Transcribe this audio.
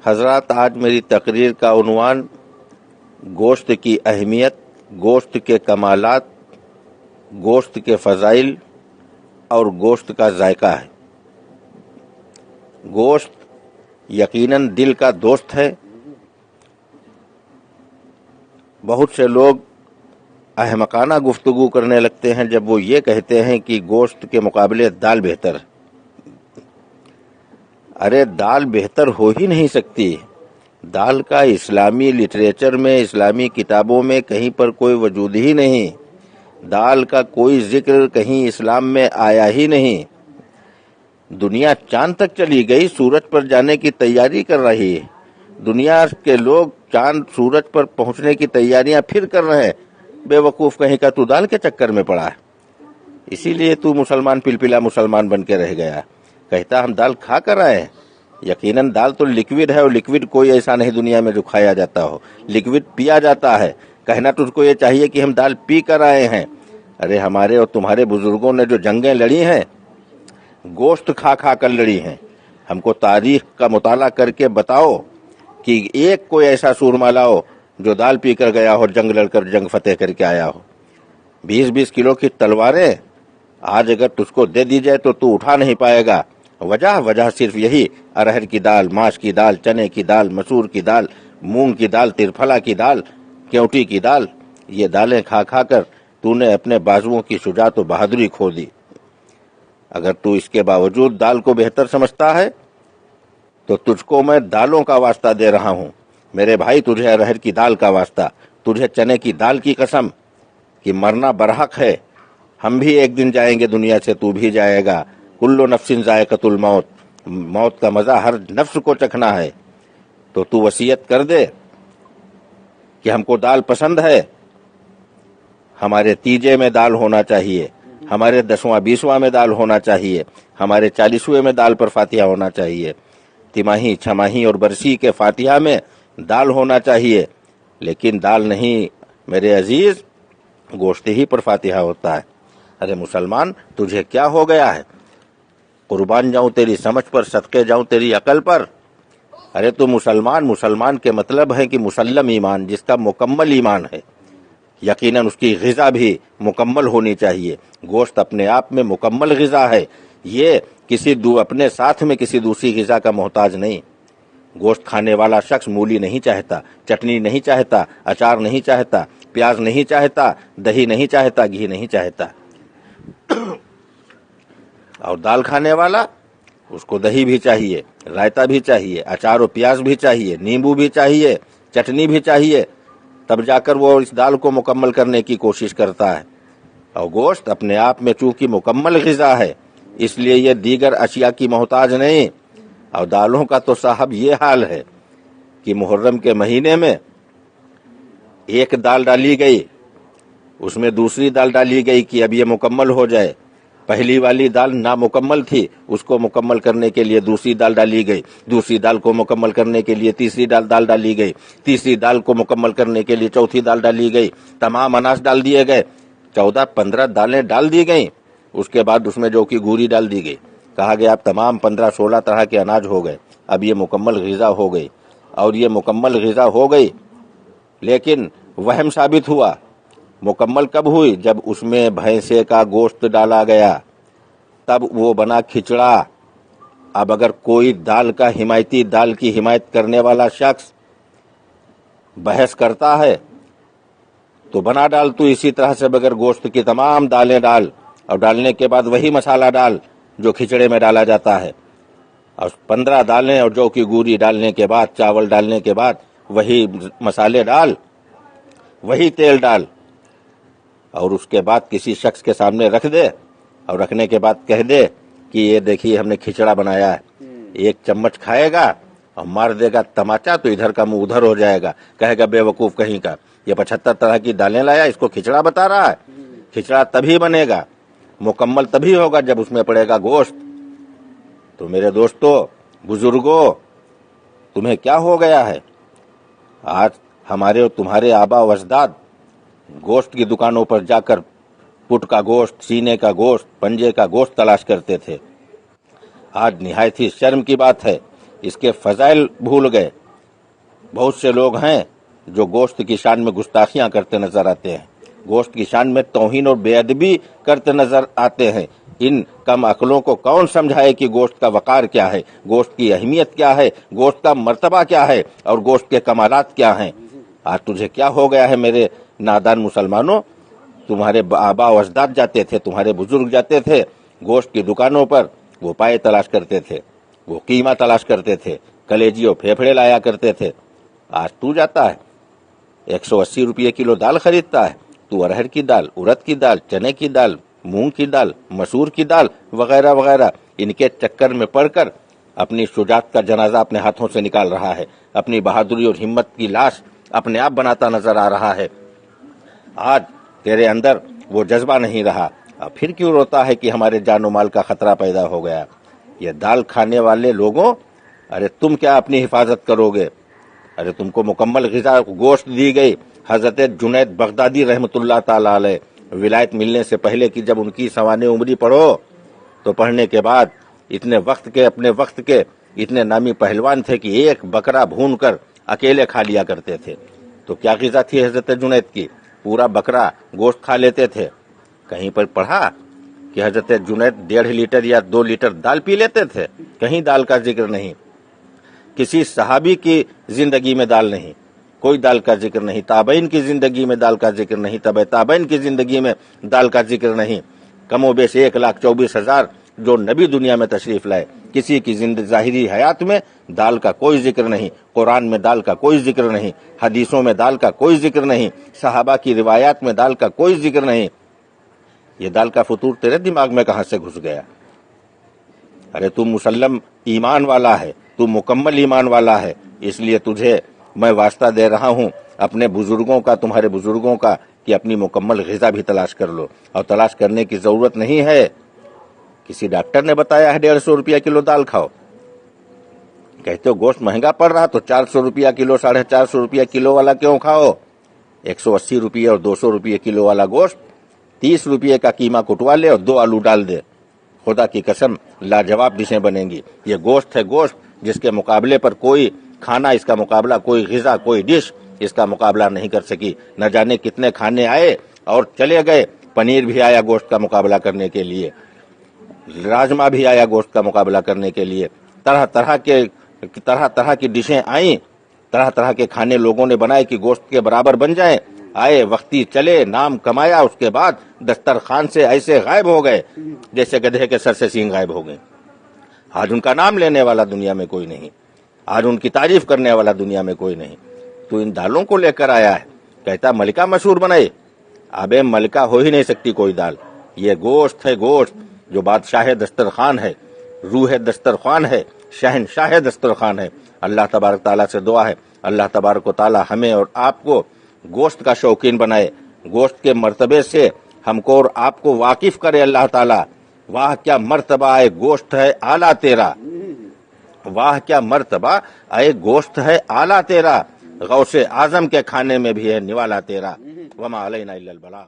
حضرات، آج میری تقریر کا عنوان گوشت کی اہمیت، گوشت کے کمالات، گوشت کے فضائل اور گوشت کا ذائقہ ہے۔ گوشت یقیناً دل کا دوست ہے۔ بہت سے لوگ احمقانہ گفتگو کرنے لگتے ہیں جب وہ یہ کہتے ہیں کہ گوشت کے مقابلے دال بہتر ہے۔ ارے دال بہتر ہو ہی نہیں سکتی۔ دال کا اسلامی لٹریچر میں، اسلامی کتابوں میں کہیں پر کوئی وجود ہی نہیں۔ دال کا کوئی ذکر کہیں اسلام میں آیا ہی نہیں۔ دنیا چاند تک چلی گئی، سورج پر جانے کی تیاری کر رہی ہے۔ دنیا کے لوگ چاند سورج پر پہنچنے کی تیاریاں پھر کر رہے ہیں۔ بے وقوف کہیں کا تو دال کے چکر میں پڑا ہے، اسی لیے تو مسلمان پلپلا مسلمان بن کے رہ گیا۔ کہتا ہم دال کھا کر آئے ہیں۔ یقیناً دال تو لکوڈ ہے، اور لکوڈ کوئی ایسا نہیں دنیا میں جو کھایا جاتا ہو، لکوڈ پیا جاتا ہے۔ کہنا تجھ کو یہ چاہیے کہ ہم دال پی کر آئے ہیں۔ ارے ہمارے اور تمہارے بزرگوں نے جو جنگیں لڑی ہیں، گوشت کھا کھا کر لڑی ہیں۔ ہم کو تاریخ کا مطالعہ کر کے بتاؤ کہ ایک کوئی ایسا سورما لاؤ جو دال پی کر گیا ہو، جنگ لڑ کر جنگ فتح کر کے آیا ہو۔ 20-20 کلو کی تلواریں آج اگر تجھ کو دے دی جائے تو تو اٹھا نہیں پائے گا۔ وجہ صرف یہی، ارہر کی دال، ماش کی دال، چنے کی دال، مسور کی دال، مونگ کی دال، ترفلا کی دال، کیوٹی کی دال، یہ دالیں کھا کھا کر تو نے اپنے بازوؤں کی شجاعت و بہادری کھو دی۔ اگر تو اس کے باوجود دال کو بہتر سمجھتا ہے تو تجھ کو میں دالوں کا واسطہ دے رہا ہوں۔ میرے بھائی، تجھے ارہر کی دال کا واسطہ، تجھے چنے کی دال کی قسم کہ مرنا برحق ہے۔ ہم بھی ایک دن جائیں گے دنیا سے، تو بھی جائے گا۔ کل نفس ذائقۃ الموت، موت کا مزہ ہر نفس کو چکھنا ہے۔ تو وصیت کر دے کہ ہم کو دال پسند ہے، ہمارے تیجے میں دال ہونا چاہیے، ہمارے 10واں 20واں میں دال ہونا چاہیے، ہمارے 40ویں میں دال پر فاتحہ ہونا چاہیے، تماہی، چھماہی اور برسی کے فاتحہ میں دال ہونا چاہیے۔ لیکن دال نہیں میرے عزیز، گوشت ہی پر فاتحہ ہوتا ہے۔ ارے مسلمان، تجھے کیا ہو گیا ہے؟ قربان جاؤں تیری سمجھ پر، صدقے جاؤں تیری عقل پر۔ ارے تو مسلمان کے مطلب ہے کہ مسلم ایمان، جس کا مکمل ایمان ہے۔ یقیناً اس کی غذا بھی مکمل ہونی چاہیے۔ گوشت اپنے آپ میں مکمل غذا ہے، یہ اپنے ساتھ میں کسی دوسری غذا کا محتاج نہیں۔ گوشت کھانے والا شخص مولی نہیں چاہتا، چٹنی نہیں چاہتا، اچار نہیں چاہتا، پیاز نہیں چاہتا، دہی نہیں چاہتا، گھی نہیں چاہتا۔ اور دال کھانے والا، اس کو دہی بھی چاہیے، رائتا بھی چاہیے، اچار و پیاز بھی چاہیے، نیمبو بھی چاہیے، چٹنی بھی چاہیے، تب جا کر وہ اس دال کو مکمل کرنے کی کوشش کرتا ہے۔ اور گوشت اپنے آپ میں چونکہ مکمل غذا ہے، اس لیے یہ دیگر اشیاء کی محتاج نہیں۔ اور دالوں کا تو صاحب یہ حال ہے کہ محرم کے مہینے میں ایک دال ڈالی گئی، اس میں دوسری دال ڈالی گئی کہ اب یہ مکمل ہو جائے۔ پہلی والی دال نامکمل تھی، اس کو مکمل کرنے کے لیے دوسری دال ڈالی گئی، دوسری دال کو مکمل کرنے کے لیے تیسری دال ڈالی گئی، تیسری دال کو مکمل کرنے کے لیے چوتھی دال ڈالی گئی، تمام اناج ڈال دیے گئے، 14-15 دالیں ڈال دی گئیں۔ اس کے بعد اس میں جو کی گوری ڈال دی گئی، کہا گیا اب تمام 15-16 طرح کے اناج ہو گئے، اب یہ مکمل غذا ہو گئی۔ اور یہ مکمل غذا ہو گئی، لیکن وہم ثابت ہوا۔ مکمل کب ہوئی؟ جب اس میں بھینسے کا گوشت ڈالا گیا، تب وہ بنا کھچڑا۔ اب اگر کوئی دال کا حمایتی، دال کی حمایت کرنے والا شخص بحث کرتا ہے تو بنا ڈال تو اسی طرح سے بغیر گوشت کی تمام دالیں ڈال، اور ڈالنے کے بعد وہی مسالہ ڈال جو کھچڑے میں ڈالا جاتا ہے، اور 15 دالیں اور جو کی گوری ڈالنے کے بعد، چاول ڈالنے کے بعد وہی مسالے ڈال، وہی تیل ڈال، اور اس کے بعد کسی شخص کے سامنے رکھ دے، اور رکھنے کے بعد کہہ دے کہ یہ دیکھیے ہم نے کھچڑا بنایا ہے۔ ایک چمچ کھائے گا اور مار دے گا تماچا تو ادھر کا منہ ادھر ہو جائے گا، کہے گا بے وقوف کہیں کا، یہ 75 طرح کی دالیں لایا، اس کو کھچڑا بتا رہا ہے۔ کھچڑا تبھی بنے گا، مکمل تبھی ہوگا جب اس میں پڑے گا گوشت۔ تو میرے دوستو، بزرگوں، تمہیں کیا ہو گیا ہے؟ آج ہمارے اور تمہارے آبا و اجداد گوشت کی دکانوں پر جا کر پٹ کا گوشت، سینے کا گوشت، پنجے کا گوشت تلاش کرتے تھے۔ آج نہایت ہی شرم کی بات ہے اس کے فضائل بھول گئے. بہت سے لوگ ہیں جو گوشت کی شان میں گستاخیاں کرتے نظر آتے ہیں, گوشت کی شان میں توہین اور بے ادبی کرتے نظر آتے ہیں. ان کم عقلوں کو کون سمجھائے کہ گوشت کا وقار کیا ہے, گوشت کی اہمیت کیا ہے, گوشت کا مرتبہ کیا ہے اور گوشت کے کمالات کیا ہیں. آج تجھے کیا ہو گیا ہے میرے نادان مسلمانوں؟ تمہارے آبا و اجداد جاتے تھے, تمہارے بزرگ جاتے تھے گوشت کی دکانوں پر, وہ پائے تلاش کرتے تھے, وہ قیمہ تلاش کرتے تھے, کلیجی اور پھیپھڑے لایا کرتے تھے. آج تو جاتا ہے 180 روپے کلو دال خریدتا ہے. تو ارہر کی دال, ارد کی دال, چنے کی دال, مونگ کی دال, مسور کی دال وغیرہ وغیرہ, ان کے چکر میں پڑ کر اپنی شجاعت کا جنازہ اپنے ہاتھوں سے نکال رہا ہے, اپنی بہادری اور ہمت کی لاش اپنے آپ بناتا نظر آ رہا ہے. آج تیرے اندر وہ جذبہ نہیں رہا, اب پھر کیوں روتا ہے کہ ہمارے جان و مال کا خطرہ پیدا ہو گیا؟ یہ دال کھانے والے لوگوں, ارے تم کیا اپنی حفاظت کرو گے؟ ارے تم کو مکمل غذا گوشت دی گئی. حضرت جنید بغدادی رحمت اللہ تعالی علیہ ولایت ملنے سے پہلے کی جب ان کی سوانح عمری پڑھو تو پڑھنے کے بعد اپنے وقت کے اتنے نامی پہلوان تھے کہ ایک بکرا بھون کر اکیلے کھا لیا کرتے تھے. تو کیا غذا تھی حضرت جنید کی؟ پورا بکرا گوشت کھا لیتے تھے. کہیں پر پڑھا کہ حضرت جنید 1.5 لیٹر یا 2 لیٹر دال پی لیتے تھے؟ کہیں دال کا ذکر نہیں. کسی صحابی کی زندگی میں دال نہیں, کوئی دال کا ذکر نہیں. تابعین کی زندگی میں دال کا ذکر نہیں, تبع تابعین کی زندگی میں دال کا ذکر نہیں. کم و بیش 1,24,000 جو نبی دنیا میں تشریف لائے, کسی کی ظاہری حیات میں دال کا کوئی ذکر نہیں. قرآن میں دال کا کوئی ذکر نہیں, حدیثوں میں دال کا کوئی ذکر نہیں, صحابہ کی روایات میں دال کا کوئی ذکر نہیں. یہ دال کا فطور تیرے دماغ میں کہاں سے گھس گیا؟ ارے تو مسلم ایمان والا ہے, تو مکمل ایمان والا ہے, اس لیے تجھے میں واسطہ دے رہا ہوں اپنے بزرگوں کا, تمہارے بزرگوں کا, کہ اپنی مکمل غذا بھی تلاش کر لو. اور تلاش کرنے کی ضرورت نہیں ہے. کسی ڈاکٹر نے بتایا ہے 150 روپیہ کلو دال کھاؤ, کہتے ہو گوشت مہنگا پڑ رہا تو 400 روپیہ کلو, 450 روپیہ کلو والا کیوں کھاؤ؟ 180 روپیہ اور 200 روپیہ کلو والا گوشت 30 روپیہ کا قیمہ کٹوا لے اور 2 آلو ڈال دے, خدا کی قسم لاجواب ڈشیں بنیں گی. یہ گوشت ہے, گوشت جس کے مقابلے پر کوئی کھانا, اس کا مقابلہ کوئی غذا, کوئی ڈش اس کا مقابلہ نہیں کر سکی. نہ جانے کتنے کھانے آئے اور چلے گئے. پنیر بھی آیا گوشت کا مقابلہ کرنے کے لیے, راجما بھی آیا گوشت کا مقابلہ کرنے کے لیے, طرح طرح کی ڈشیں آئیں, طرح طرح کے کھانے لوگوں نے بنائے کہ گوشت کے برابر بن جائیں. آئے, وقتی چلے, نام کمایا, اس کے بعد دسترخوان سے ایسے غائب ہو گئے جیسے گدھے کے سر سے سینگ غائب ہو گئے. آج ان کا نام لینے والا دنیا میں کوئی نہیں, آج ان کی تعریف کرنے والا دنیا میں کوئی نہیں. تو ان دالوں کو لے کر آیا ہے, کہتا ملکہ مشہور بنائے. ابے ملکہ ہو ہی نہیں سکتی کوئی دال. یہ گوشت ہے, گوشت جو بادشاہ دسترخوان ہے, روح دسترخوان ہے, شہنشاہ دسترخوان ہے. اللہ تبارک تعالیٰ سے دعا ہے, اللہ تبارک و تعالیٰ ہمیں اور آپ کو گوشت کا شوقین بنائے, گوشت کے مرتبے سے ہم کو اور آپ کو واقف کرے. اللہ تعالیٰ, واہ کیا مرتبہ ہے گوشت ہے اعلیٰ تیرا, واہ کیا مرتبہ اے گوشت ہے اعلیٰ تیرا, غوث اعظم کے کھانے میں بھی ہے نوالا تیرا. وما علینا الا البلاغ.